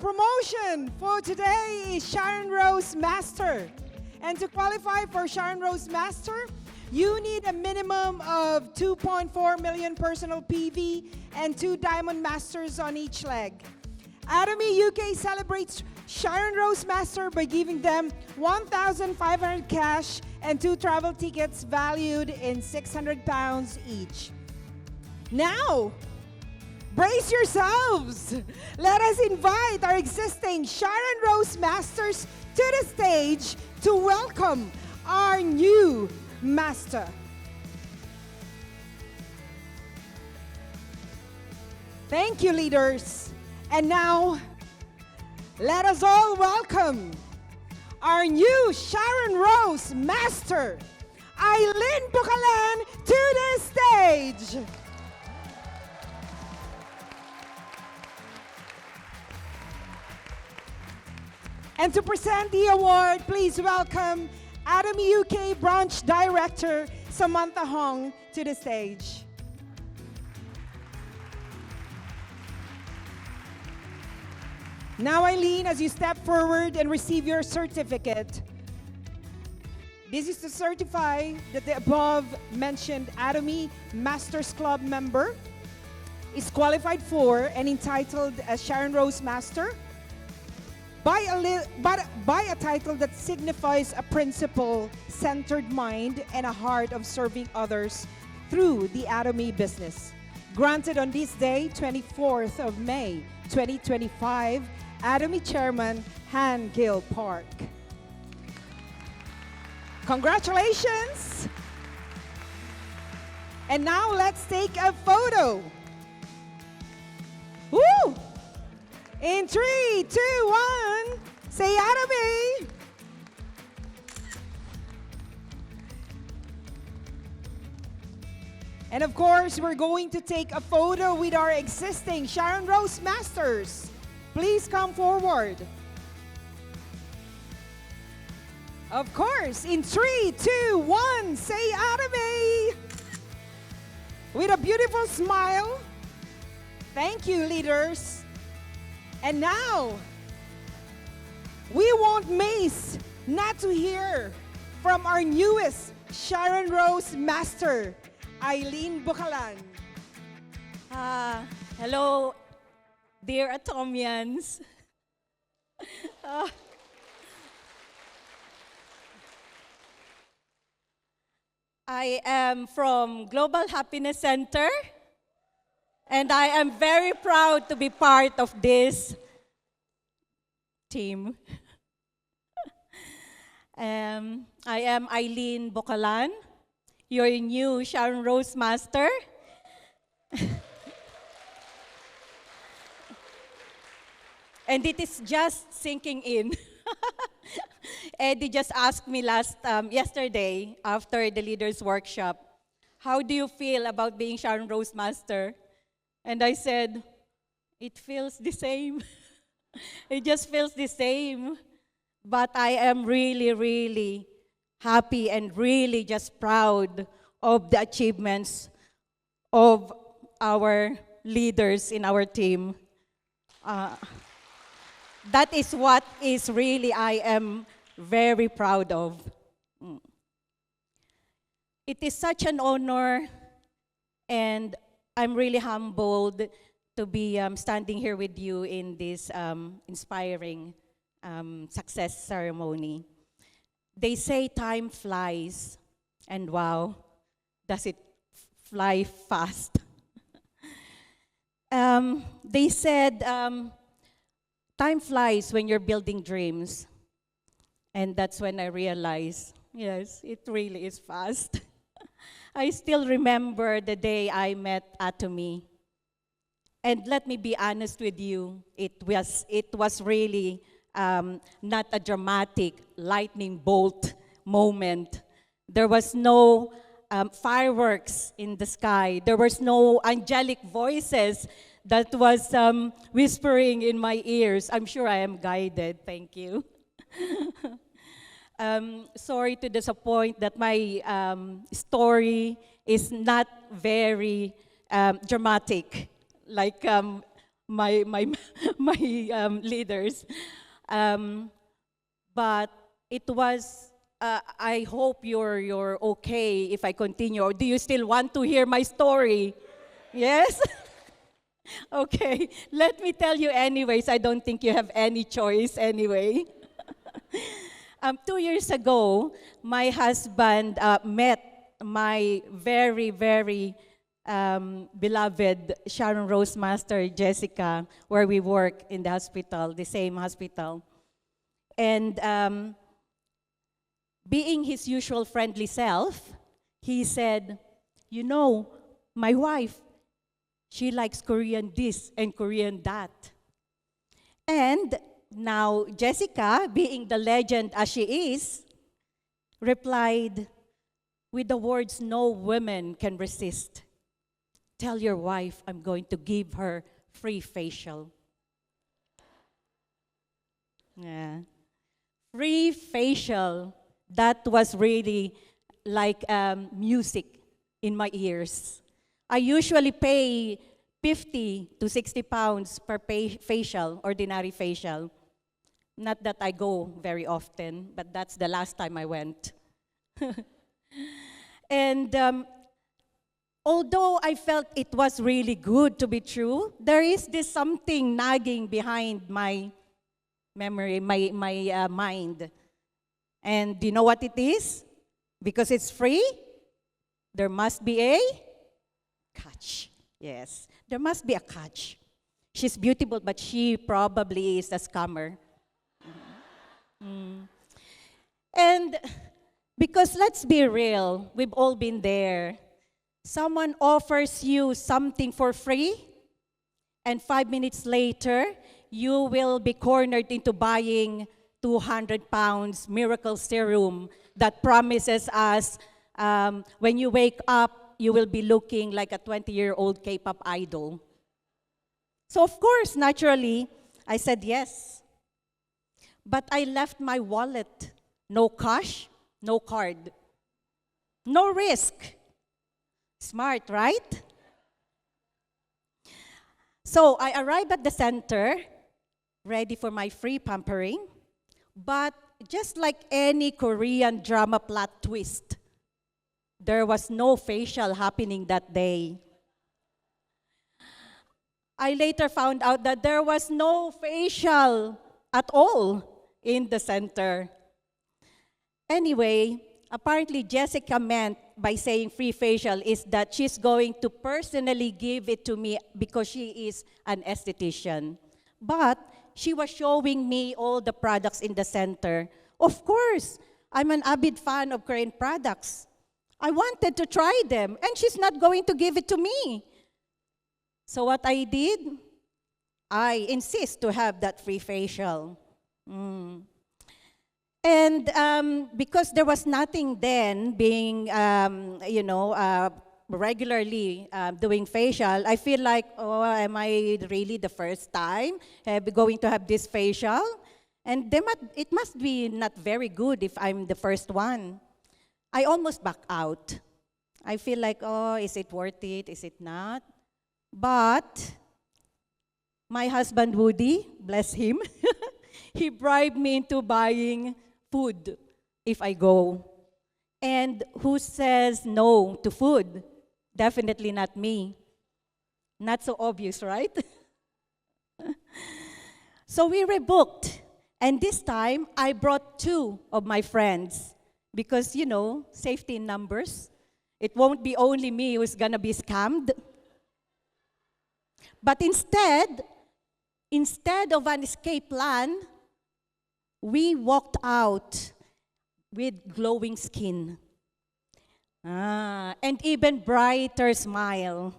promotion for today is Sharon Rose Master. And to qualify for Sharon Rose Master, you need a minimum of 2.4 million personal PV and 2 Diamond Masters on each leg. Atomy UK celebrates Sharon Rose Master by giving them 1,500 cash and 2 travel tickets valued in £600 each. Now, brace yourselves! Let us invite our existing Sharon Rose Masters to the stage to welcome our new Master. Thank you, leaders. And now, let us all welcome our new Sharon Rose Master, Eileen Bukalan, to the stage. And to present the award, please welcome Atomy UK Branch Director Samantha Hong to the stage. Now, Eileen, as you step forward and receive your certificate, this is to certify that the above-mentioned Atomy Masters Club member is qualified for and entitled as Sharon Rose Master by a title that signifies a principle-centered mind and a heart of serving others through the Atomy business. Granted on this day, 24th of May, 2025, Atomy Chairman Han Gil Park. Congratulations! And now let's take a photo. Woo! In 3, 2, 1, say Atomy! And of course, we're going to take a photo with our existing Sharon Rose Masters. Please come forward. Of course, in 3, 2, 1, say Atomy! With a beautiful smile. Thank you, leaders. And now, we want Mace not to hear from our newest Sharon Rose Master, Eileen Bukalan. Hello, dear Atomians. I am from Global Happiness Center, and I am very proud to be part of this team. I am Eileen Bukalan, your new Sharon Rose Master. And it is just sinking in. Eddie just asked me yesterday after the leaders workshop, how do you feel about being Sharon Rose Master? And I said, it feels the same. It just feels the same. But I am really, really happy and really just proud of the achievements of our leaders in our team. That is what is really I am very proud of. It is such an honor, and I'm really humbled to be standing here with you in this inspiring success ceremony. They say time flies, and wow, does it fly fast. They said time flies when you're building dreams. And that's when I realized, yes, it really is fast. I still remember the day I met Atomy. And let me be honest with you, it was really not a dramatic lightning bolt moment. There was no fireworks in the sky. There was no angelic voices that was whispering in my ears. I'm sure I am guided. Thank you. Sorry to disappoint that my story is not very dramatic like my my leaders. Um, but it was. I hope you're okay if I continue. Or do you still want to hear my story? Yes. Okay. Let me tell you, anyways. I don't think you have any choice anyway. 2 years ago, my husband met my very, very beloved Sharon Rose Master, Jessica, where we work in the hospital, the same hospital. And being his usual friendly self, he said, you know, my wife, she likes Korean this and Korean that. And now Jessica, being the legend as she is, replied with the words no woman can resist. Tell your wife I'm going to give her free facial. Yeah. Free facial. That was really like music in my ears. I usually pay 50 to 60 pounds per facial, ordinary facial. Not that I go very often, but that's the last time I went. And although I felt it was really good to be true, there is this something nagging behind my memory, my mind. And do you know what it is? Because it's free, there must be a catch. Yes, there must be a catch. She's beautiful, but she probably is a scammer. And because let's be real, we've all been there. Someone offers you something for free, and 5 minutes later, you will be cornered into buying 200 pounds miracle serum that promises us when you wake up, you will be looking like a 20-year-old K-pop idol. So of course, naturally, I said yes. But I left my wallet. No cash, no card. No risk. Smart, right? So I arrived at the center, ready for my free pampering. But just like any Korean drama plot twist, there was no facial happening that day. I later found out that there was no facial at all in the center. Anyway, apparently Jessica meant by saying free facial is that she's going to personally give it to me because she is an esthetician. But she was showing me all the products in the center. Of course, I'm an avid fan of Korean products. I wanted to try them, and she's not going to give it to me. So what I did, I insist to have that free facial. And because there was nothing then being, regularly doing facial, I feel like, oh, am I really the first time going to have this facial? And it must be not very good if I'm the first one. I almost back out. I feel like, oh, is it worth it? Is it not? But my husband, Woody, bless him, he bribed me into buying food if I go. And who says no to food? Definitely not me. Not so obvious, right? So we rebooked. And this time, I brought 2 of my friends. Because, safety in numbers. It won't be only me who's gonna be scammed. But instead of an escape plan, we walked out with glowing skin. And even brighter smile.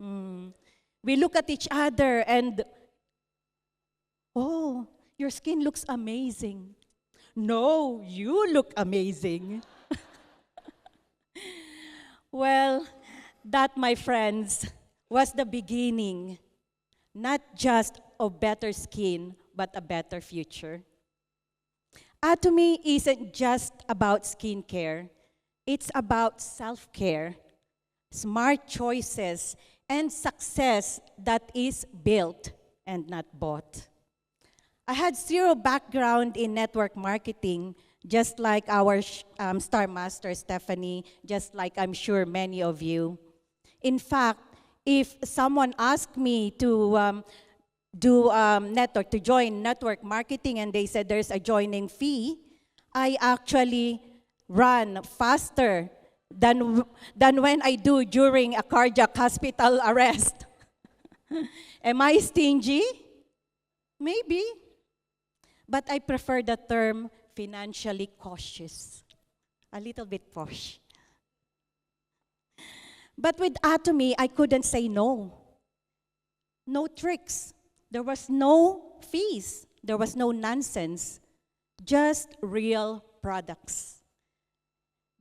We look at each other and, oh, your skin looks amazing. No, you look amazing. Well, that, my friends, was the beginning, not just of better skin, but a better future. Atomy isn't just about skincare. It's about self-care, smart choices, and success that is built and not bought. I had zero background in network marketing, just like our Star Master Stephanie, just like I'm sure many of you. In fact, if someone asked me to to join network marketing and they said there's a joining fee, I actually run faster than when I do during a cardiac hospital arrest. Am I stingy? Maybe. But I prefer the term financially cautious. A little bit posh. But with Atomy, I couldn't say no. No tricks. There was no fees. There was no nonsense. Just real products.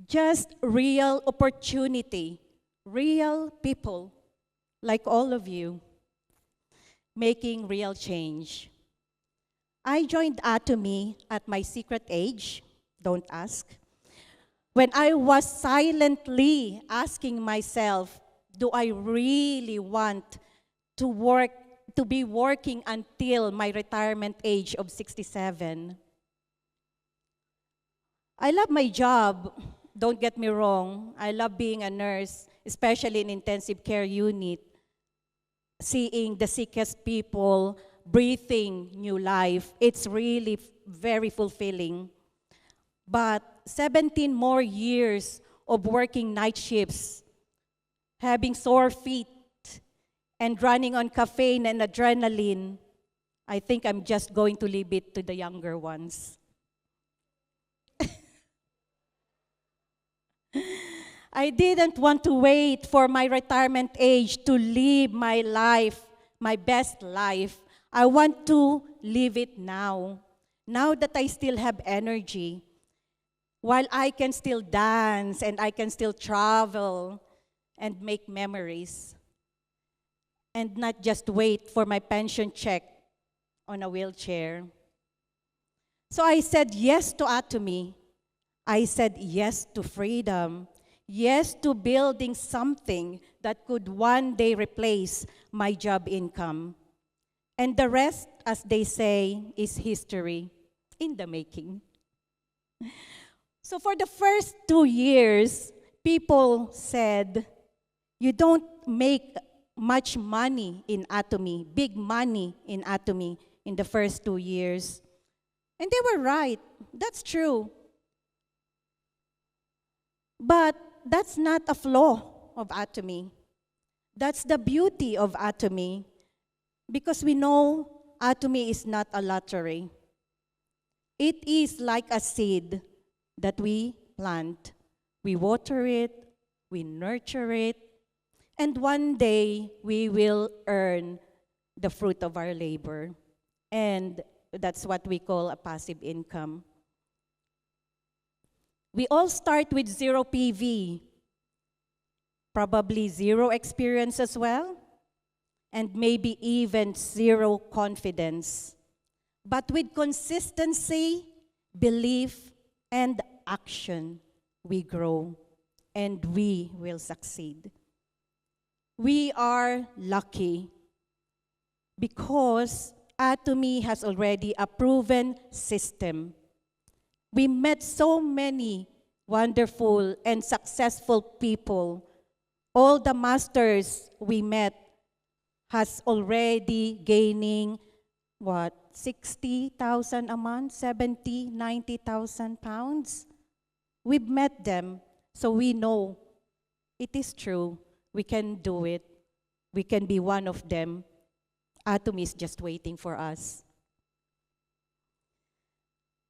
Just real opportunity. Real people, like all of you, making real change. I joined Atomy at my secret age, don't ask, when I was silently asking myself, do I really want to be working until my retirement age of 67? I love my job, don't get me wrong. I love being a nurse, especially in intensive care unit, seeing the sickest people, breathing new life. It's really very fulfilling. But 17 more years of working night shifts, having sore feet, and running on caffeine and adrenaline, I think I'm just going to leave it to the younger ones. I didn't want to wait for my retirement age to live my life, my best life. I want to live it now that I still have energy, while I can still dance and I can still travel and make memories, and not just wait for my pension check on a wheelchair. So I said yes to Atomy. I said yes to freedom. Yes to building something that could one day replace my job income. And the rest, as they say, is history in the making. So for the first 2 years, people said, you don't make much money in Atomy, big money in Atomy in the first 2 years. And they were right. That's true. But that's not a flaw of Atomy. That's the beauty of Atomy. Because we know Atomy is not a lottery. It is like a seed that we plant. We water it, we nurture it, and one day we will earn the fruit of our labor. And that's what we call a passive income. We all start with 0 PV, probably 0 experience as well, and maybe even 0 confidence. But with consistency, belief, and action, we grow and we will succeed. We are lucky because Atomy has already a proven system. We met so many wonderful and successful people. All the masters we met has already gaining, 60,000 a month, 70, 90,000 pounds. We've met them, so we know it is true. We can do it. We can be one of them. Atomy is just waiting for us.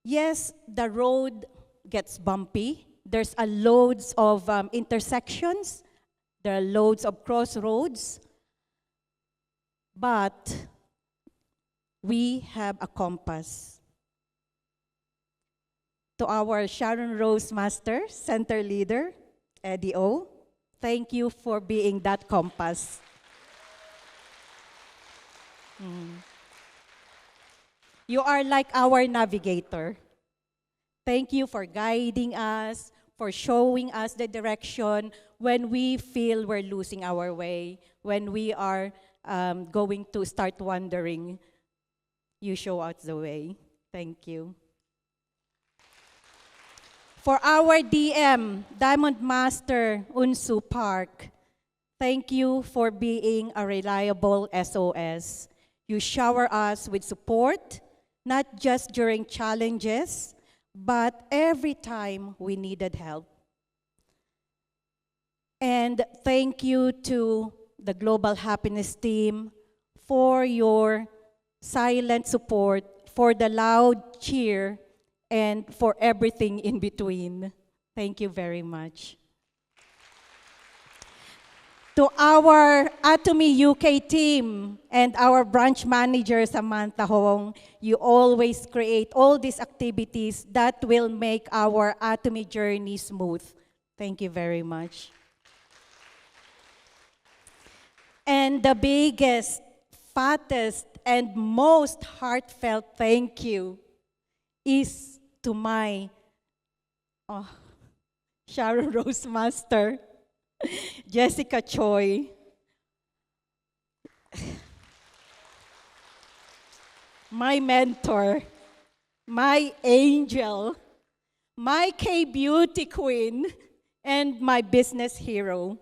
Yes, the road gets bumpy. There's a loads of intersections. There are loads of crossroads. But we have a compass. To our Sharon Rose Master, Center Leader, Eddie O, thank you for being that compass. You are like our navigator. Thank you for guiding us, for showing us the direction when we feel we're losing our way, when we are going to start wondering, you show us the way. Thank you. For our DM, Diamond Master Unsu Park, thank you for being a reliable SOS. You shower us with support, not just during challenges, but every time we needed help. And thank you to the Global Happiness team for your silent support, for the loud cheer, and for everything in between. Thank you very much. To our Atomy UK team and our branch manager, Samantha Hong, you always create all these activities that will make our Atomy journey smooth. Thank you very much. And the biggest, fattest, and most heartfelt thank you is to my Sharon Rose Master, Jessica Choi. My mentor, my angel, my K-beauty queen, and my business hero.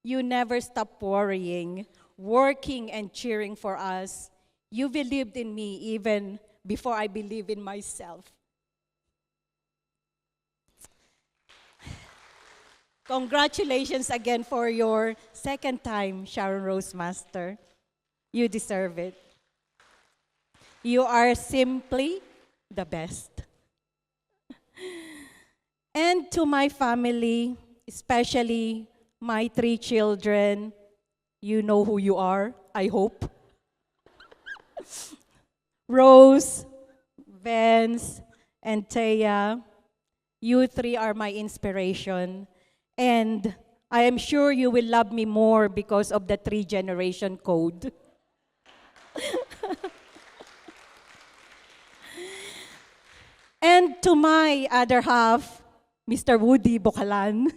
You never stop worrying, working, and cheering for us. You believed in me even before I believed in myself. Congratulations again for your second time, Sharon Rose Master. You deserve it. You are simply the best. And to my family, especially my 3 children, you know who you are, I hope. Rose, Vance, and Taya, you 3 are my inspiration. And I am sure you will love me more because of the 3-generation code. And to my other half, Mr. Woody Bocalan,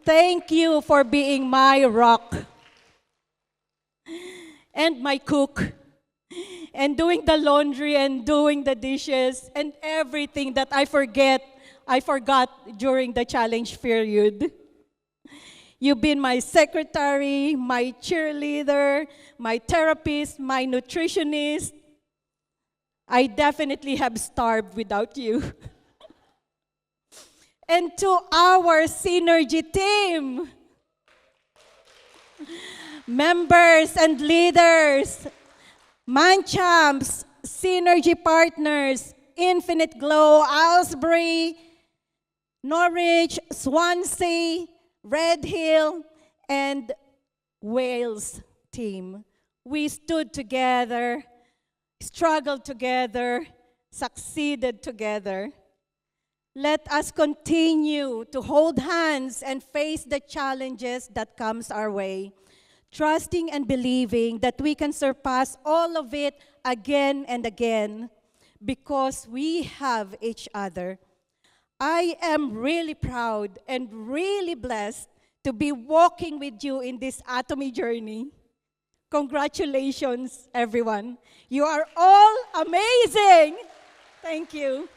thank you for being my rock and my cook and doing the laundry and doing the dishes and everything that I forgot during the challenge period. You've been my secretary, my cheerleader, my therapist, my nutritionist. I definitely have starved without you. And to our Synergy team, members and leaders, Manchamps, Synergy partners, Infinite Glow, Aylesbury, Norwich, Swansea, Red Hill, and Wales team. We stood together, struggled together, succeeded together. Let us continue to hold hands and face the challenges that comes our way, trusting and believing that we can surpass all of it again and again because we have each other. I am really proud and really blessed to be walking with you in this Atomy journey. Congratulations, everyone. You are all amazing. Thank you.